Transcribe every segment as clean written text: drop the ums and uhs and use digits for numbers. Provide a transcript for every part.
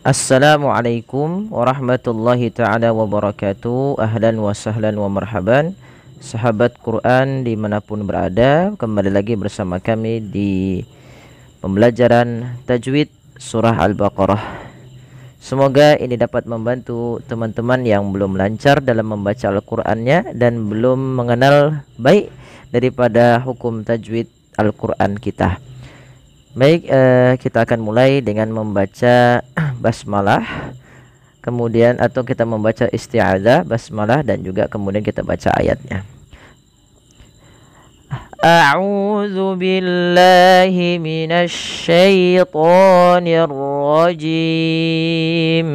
Assalamualaikum warahmatullahi ta'ala wabarakatuh. Ahlan wa sahlan wa marhaban, sahabat Quran dimanapun berada. Kembali lagi bersama kami di pembelajaran tajwid surah Al-Baqarah. Semoga ini dapat membantu teman-teman yang belum lancar dalam membaca Al-Qur'annya dan belum mengenal baik daripada hukum tajwid Al-Qur'an kita. Baik, kita akan mulai dengan membaca basmalah, kemudian atau kita membaca isti'adzah, basmalah, dan juga kemudian kita baca ayatnya. A'udzu billahi minasy syaithanir rajim.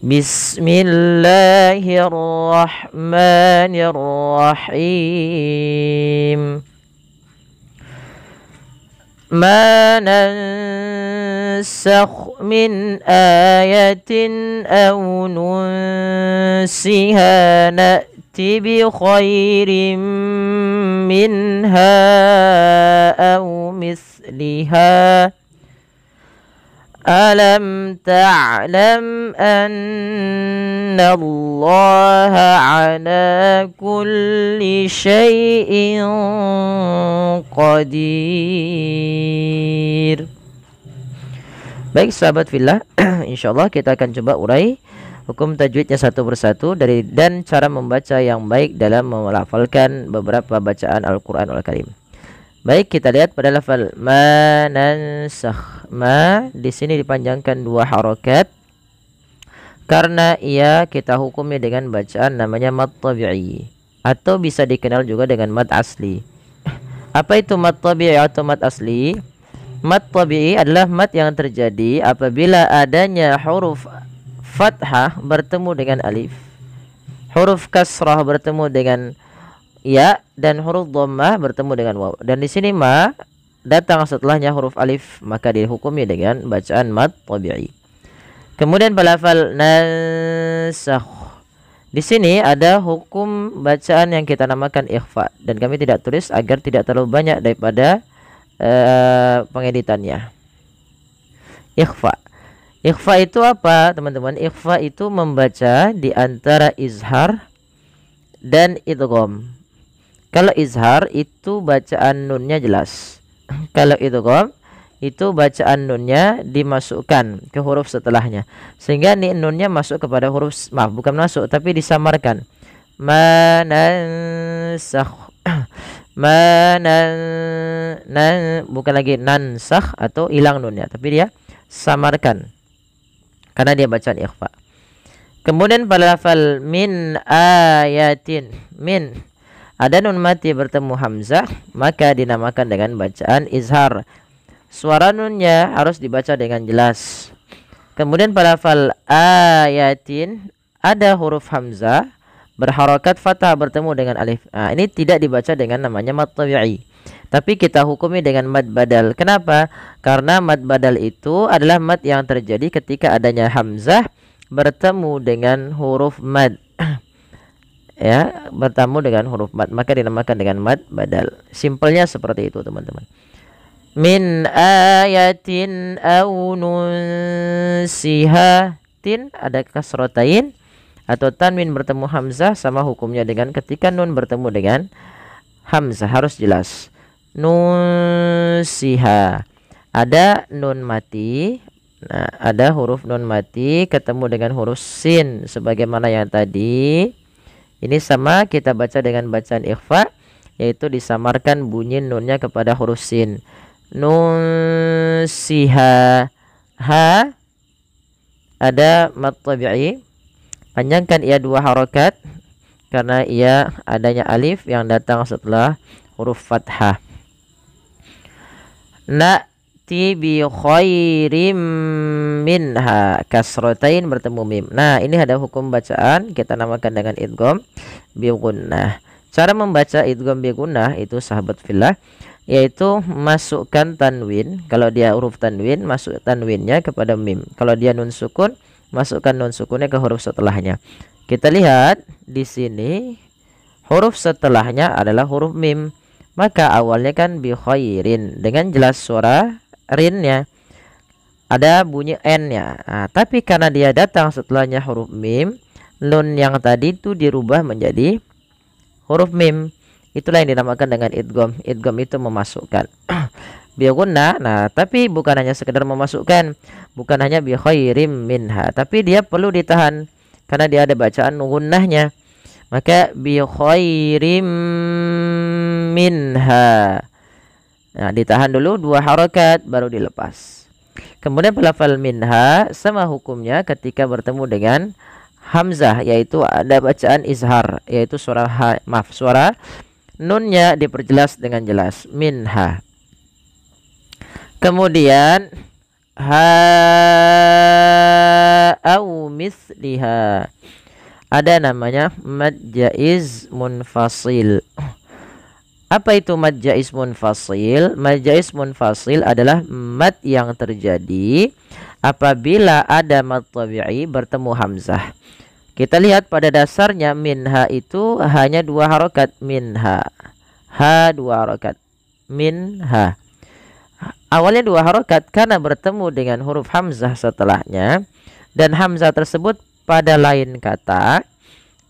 Bismillahirrahmanirrahim. ما ننسخ من آية أو ننسها نأتي بخير منها أو مثلها ألم تعلم أن الله على كل شيء qadir. Baik sahabat fillah, insyaallah kita akan coba urai hukum tajwidnya satu persatu dan cara membaca yang baik dalam melafalkan beberapa bacaan Al-Qur'an Al-Karim. Baik, kita lihat pada lafal ma nansakh. Ma di sini dipanjangkan 2 harakat karena ia kita hukumi dengan bacaan namanya mad tabi'i atau bisa dikenal juga dengan mad asli. Apa itu mad tabi'i atau mad asli? Mad tabi'i adalah mad yang terjadi apabila adanya huruf fathah bertemu dengan alif, huruf kasrah bertemu dengan ya, dan huruf dhammah bertemu dengan waw. Dan di sini ma datang setelahnya huruf alif, maka dihukumi dengan bacaan mad tabi'i. Kemudian pada lafal nansakh, di sini ada hukum bacaan yang kita namakan ikhfa, dan kami tidak tulis agar tidak terlalu banyak daripada pengeditannya. Ikhfa. Ikhfa itu apa, teman-teman? Ikhfa itu membaca di antara izhar dan idgham. Kalau izhar itu bacaan nunnya jelas. Kalau idgham itu bacaan nunnya dimasukkan ke huruf setelahnya, sehingga nih nunnya masuk kepada huruf, bukan masuk tapi disamarkan. Manansakh. Bukan lagi nansakh atau hilang nunnya, tapi dia samarkan karena dia bacaan ikhfa. Kemudian pada lafal min ayatin, min ada nun mati bertemu hamzah, maka dinamakan dengan bacaan izhar. Suara nunnya harus dibaca dengan jelas. Kemudian pada lafal ayatin ada huruf hamzah berharakat fathah bertemu dengan alif. Ini tidak dibaca dengan namanya mad tabi'i, tapi kita hukumi dengan mad badal. Kenapa? Karena mad badal itu adalah mad yang terjadi ketika adanya hamzah bertemu dengan huruf mad. Ya, bertemu dengan huruf mad, maka dinamakan dengan mad badal. Simpelnya seperti itu, teman-teman. Min ayatin aw nunsiha, tin ada kasrotain atau tanwin bertemu hamzah, sama hukumnya dengan ketika nun bertemu dengan hamzah, harus jelas. Nunsiha ada nun mati. Nah, ada huruf nun mati ketemu dengan huruf sin sebagaimana yang tadi. Ini sama kita baca dengan bacaan ikhfa, yaitu disamarkan bunyi nunnya kepada huruf sin. Nun siha. Ha ada mad tabi'i, panjangkan ia 2 harakat karena ia adanya alif yang datang setelah huruf fathah. Na'ti bi khairim minha, kasratain bertemu mim. Nah, ini ada hukum bacaan kita namakan dengan idgham bi gunnah. Cara membaca idgham bi gunnah itu sahabat fillah, yaitu masukkan tanwin. Kalau dia huruf tanwin, masuk tanwinnya kepada mim. Kalau dia nun sukun, masukkan nun sukunnya ke huruf setelahnya. Kita lihat di sini huruf setelahnya adalah huruf mim. Maka awalnya kan bi khairin dengan jelas suara rinnya. ada bunyi n-nya. Nah, tapi karena dia datang setelahnya huruf mim, nun yang tadi itu dirubah menjadi huruf mim. Itulah yang dinamakan dengan idgham. Idgham itu memasukkan. Biagunna. Nah, tapi bukan hanya sekedar memasukkan, bukan hanya bi khairim minha, tapi dia perlu ditahan karena dia ada bacaan gunnahnya. Maka bi khairim minha. Nah, ditahan dulu 2 harakat baru dilepas. Kemudian pelafal minha sama hukumnya ketika bertemu dengan hamzah, yaitu ada bacaan izhar, yaitu suara suara nunnya diperjelas dengan jelas, minha. Kemudian ha au misliha, ada namanya mad jaiz munfasil. Apa itu mad jaiz munfasil? Mad jaiz munfasil adalah mad yang terjadi apabila ada mad tabi'i bertemu hamzah. Kita lihat pada dasarnya minha itu hanya 2 harokat, minha. Ha 2 harokat, minha. Awalnya 2 harokat karena bertemu dengan huruf hamzah setelahnya, dan hamzah tersebut pada lain kata.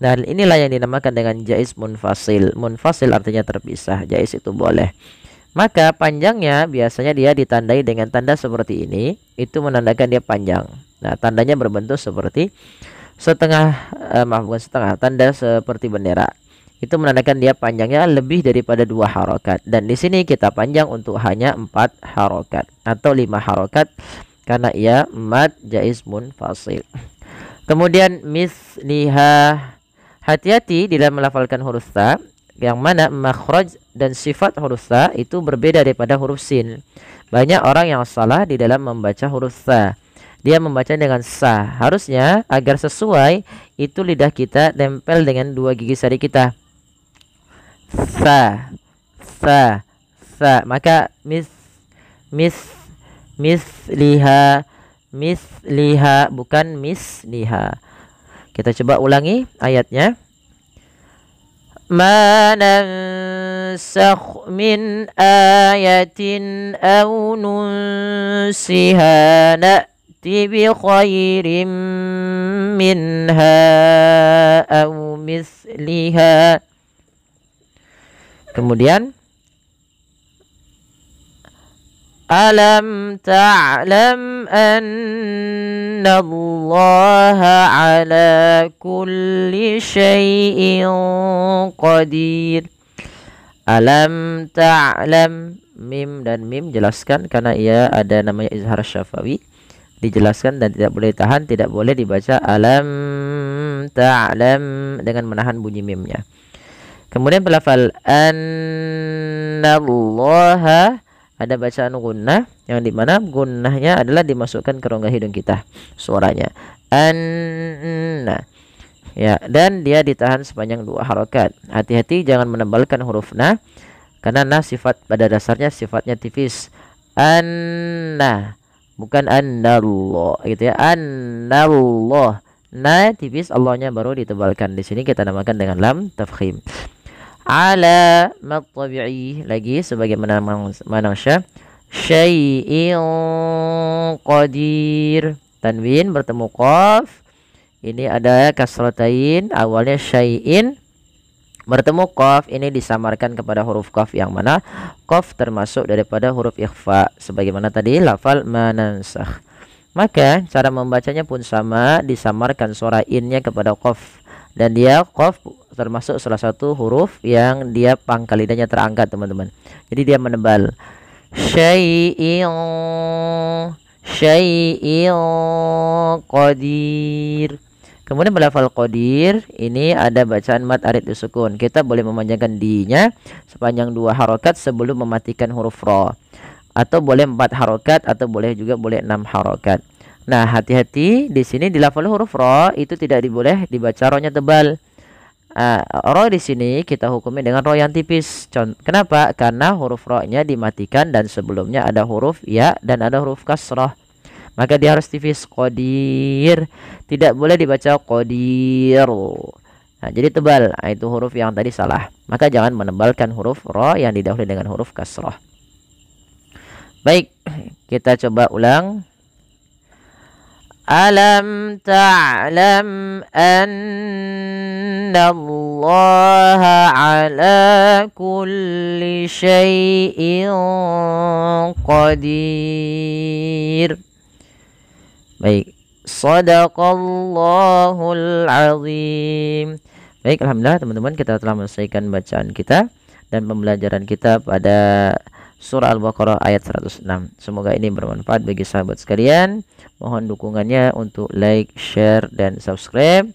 Dan inilah yang dinamakan dengan jaiz munfasil. Munfasil artinya terpisah, jaiz itu boleh. Maka panjangnya biasanya dia ditandai dengan tanda seperti ini, itu menandakan dia panjang. Nah, tandanya berbentuk seperti setengah, bukan setengah, tanda seperti bendera. Itu menandakan dia panjangnya lebih daripada 2 harokat. Dan di sini kita panjang untuk hanya 4 harokat atau 5 harokat karena ia mad jaiz munfasil. Kemudian misliha, hati-hati di dalam melafalkan huruf ta, yang mana makhraj dan sifat huruf ta itu berbeda daripada huruf sin. Banyak orang yang salah di dalam membaca huruf ta. Dia membaca dengan sa. Harusnya agar sesuai itu lidah kita tempel dengan 2 gigi sari kita. Sa, sa, sa. Maka misliha, misliha, bukan misliha. Kita coba ulangi ayatnya. Ma nansakh min ayatin aw nunsiha na'ti bi khairim minha aw misliha. Kemudian alam ta'lam anna allaha ala kulli syai'in qadir. Alam ta'lam, mim dan mim jelaskan karena ia ada namanya izhar syafawi, dijelaskan dan tidak boleh tahan, tidak boleh dibaca alam ta'lam dengan menahan bunyi mimnya. Kemudian pelafal annallaha, ada bacaan gunnah yang dimana gunnahnya adalah dimasukkan ke rongga hidung kita suaranya anna, ya, dan dia ditahan sepanjang 2 harokat. Hati-hati jangan menebalkan huruf na, karena na sifat pada dasarnya sifatnya tipis. Anna, bukan annallah gitu ya, annallah. Na tipis, Allahnya baru ditebalkan. Di sini kita namakan dengan lam tafkhim. Ala mad tabi'i lagi sebagaimana manangsya syai'in qadir. Tanwin bertemu qaf, ini ada kasratain, awalnya syai'in bertemu qaf, ini disamarkan kepada huruf qaf, yang mana qaf termasuk daripada huruf ikhfa sebagaimana tadi lafal manansakh. Maka cara membacanya pun sama, disamarkan suara innya kepada qaf, dan dia qaf termasuk salah satu huruf yang dia pangkal lidahnya terangkat, teman-teman. Jadi dia menebal. Syai'in qadir. Kemudian melafal qadir, ini ada bacaan mad arid disukun. Kita boleh memanjangkan di-nya sepanjang 2 harokat sebelum mematikan huruf ra, atau boleh 4 harokat, atau boleh 6 harokat. Nah, hati-hati di sini di lafal huruf ra itu tidak boleh dibaca ra-nya tebal. Ra di sini kita hukumi dengan ra yang tipis. Kenapa? Karena huruf ra-nya dimatikan dan sebelumnya ada huruf ya dan ada huruf kasrah. Maka dia harus tipis. Qadir, tidak boleh dibaca qadir. Nah, jadi tebal. Nah, itu huruf yang tadi salah. Maka jangan menebalkan huruf ra yang didahului dengan huruf kasrah. Baik, kita coba ulang. Alam ta'lam anna Allah ala kulli syai'in qadir. Baik, sadaqallahul azim. Baik, alhamdulillah teman-teman, kita telah menyelesaikan bacaan kita dan pembelajaran kita pada surah Al-Baqarah ayat 106. Semoga ini bermanfaat bagi sahabat sekalian. Mohon dukungannya untuk like, share, dan subscribe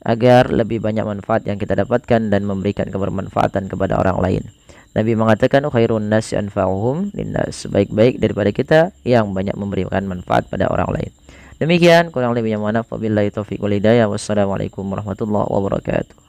agar lebih banyak manfaat yang kita dapatkan dan memberikan kebermanfaatan kepada orang lain. Nabi mengatakan khairun nasi anfa'uhum linnas, sebaik-baik daripada kita yang banyak memberikan manfaat pada orang lain. Demikian, kurang lebihnya mohon maaf. Wabillahi taufiq wal hidayah. Wassalamualaikum warahmatullahi wabarakatuh.